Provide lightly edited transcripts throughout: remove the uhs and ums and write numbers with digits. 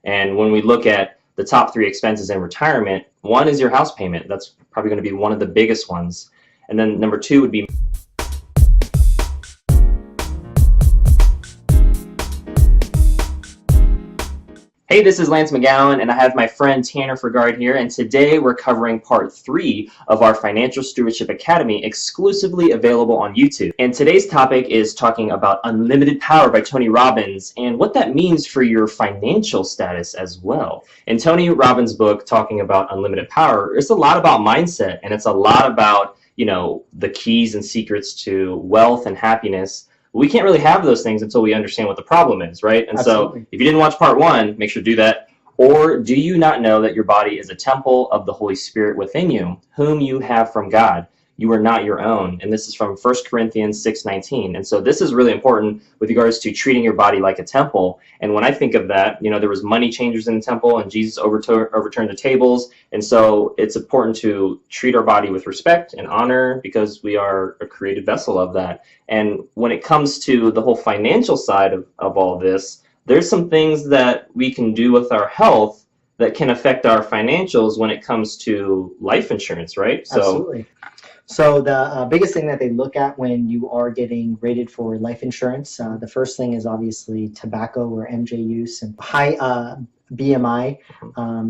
And when we look at the top 3 expenses in retirement, one is your house payment. That's probably going to be one of the biggest ones. And then number 2 would be Hey, this is Lance McGowan, and I have my friend Tanner Fergard here, and today we're covering part 3 of our Financial Stewardship Academy, exclusively available on YouTube. And today's topic is talking about Unlimited Power by Tony Robbins, and what that means for your financial status as well. In Tony Robbins' book, talking about Unlimited Power, it's a lot about mindset, and it's a lot about, the keys and secrets to wealth and happiness. We can't really have those things until we understand what the problem is, right? And Absolutely. So if you didn't watch part 1, make sure to do that. Or do you not know that your body is a temple of the Holy Spirit within you, whom you have from God? You are not your own. And this is from 1 Corinthians 6:19. And so this is really important with regards to treating your body like a temple. And when I think of that, there was money changers in the temple, and Jesus overturned the tables. And so it's important to treat our body with respect and honor, because we are a created vessel of that. And when it comes to the whole financial side of all this, there's some things that we can do with our health that can affect our financials when it comes to life insurance, right? Absolutely. So the biggest thing that they look at when you are getting rated for life insurance, the first thing is obviously tobacco or MJ use and high BMI.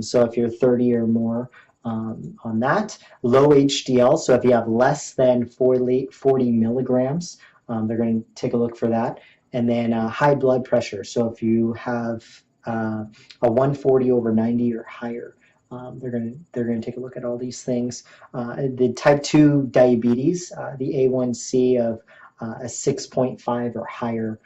So if you're 30 or more on that, low HDL. So if you have less than 40 milligrams, they're going to take a look for that. And then high blood pressure. So if you have a 140/90 or higher, they're going to take a look at all these things. The type 2 diabetes, the A1C of a 6.5 or higher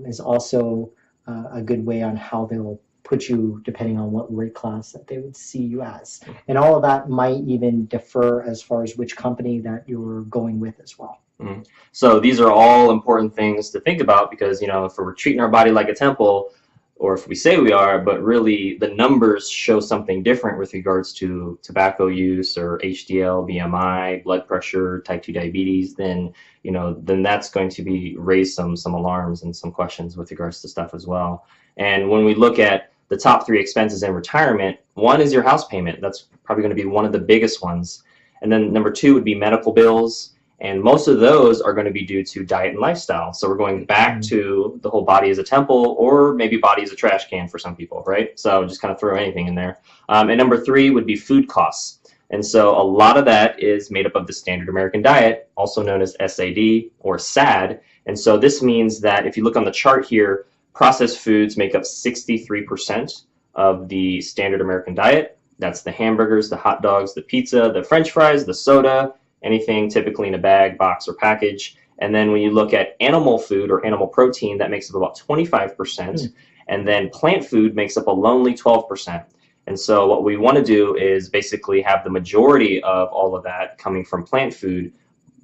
is also a good way on how they'll put you, depending on what rate class that they would see you as. And all of that might even differ as far as which company that you're going with as well. Mm-hmm. So these are all important things to think about, because if we're treating our body like a temple, or if we say we are, but really the numbers show something different with regards to tobacco use or HDL, BMI, blood pressure, type 2 diabetes, then that's going to be raise some alarms and some questions with regards to stuff as well. And when we look at the top 3 expenses in retirement, one is your house payment. That's probably going to be one of the biggest ones. And then number 2 would be medical bills. And most of those are going to be due to diet and lifestyle. So we're going back to the whole body as a temple, or maybe body as a trash can for some people, right? So just kind of throw anything in there. And number 3 would be food costs. And so a lot of that is made up of the standard American diet, also known as SAD or SAD. And so this means that if you look on the chart here, processed foods make up 63% of the standard American diet. That's the hamburgers, the hot dogs, the pizza, the French fries, the soda, anything typically in a bag, box, or package. And then when you look at animal food or animal protein, that makes up about 25%. And then plant food makes up a lonely 12%. And so what we want to do is basically have the majority of all of that coming from plant food.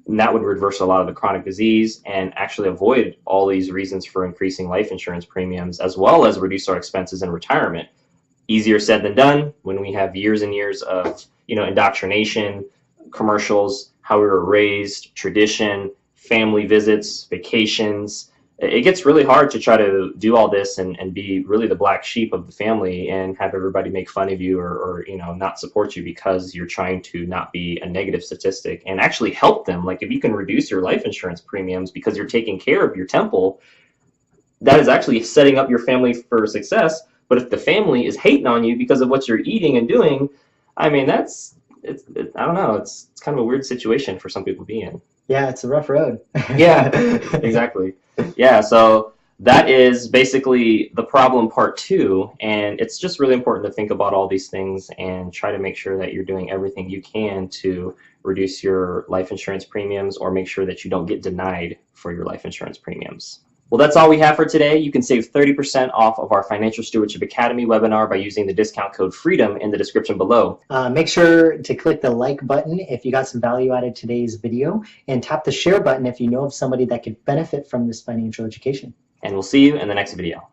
And that would reverse a lot of the chronic disease and actually avoid all these reasons for increasing life insurance premiums, as well as reduce our expenses in retirement. Easier said than done when we have years and years of indoctrination, commercials, how we were raised, tradition, family visits, vacations. It gets really hard to try to do all this and be really the black sheep of the family and have everybody make fun of you or not support you because you're trying to not be a negative statistic and actually help them. Like if you can reduce your life insurance premiums because you're taking care of your temple, that is actually setting up your family for success. But if the family is hating on you because of what you're eating and doing, I mean, I don't know. It's kind of a weird situation for some people to be in. Yeah, it's a rough road. Yeah, exactly. Yeah, so that is basically the problem part 2. And it's just really important to think about all these things and try to make sure that you're doing everything you can to reduce your life insurance premiums or make sure that you don't get denied for your life insurance premiums. Well, that's all we have for today. You can save 30% off of our Financial Stewardship Academy webinar by using the discount code FREEDOM in the description below. Make sure to click the like button if you got some value out of today's video, and tap the share button if you know of somebody that could benefit from this financial education. And we'll see you in the next video.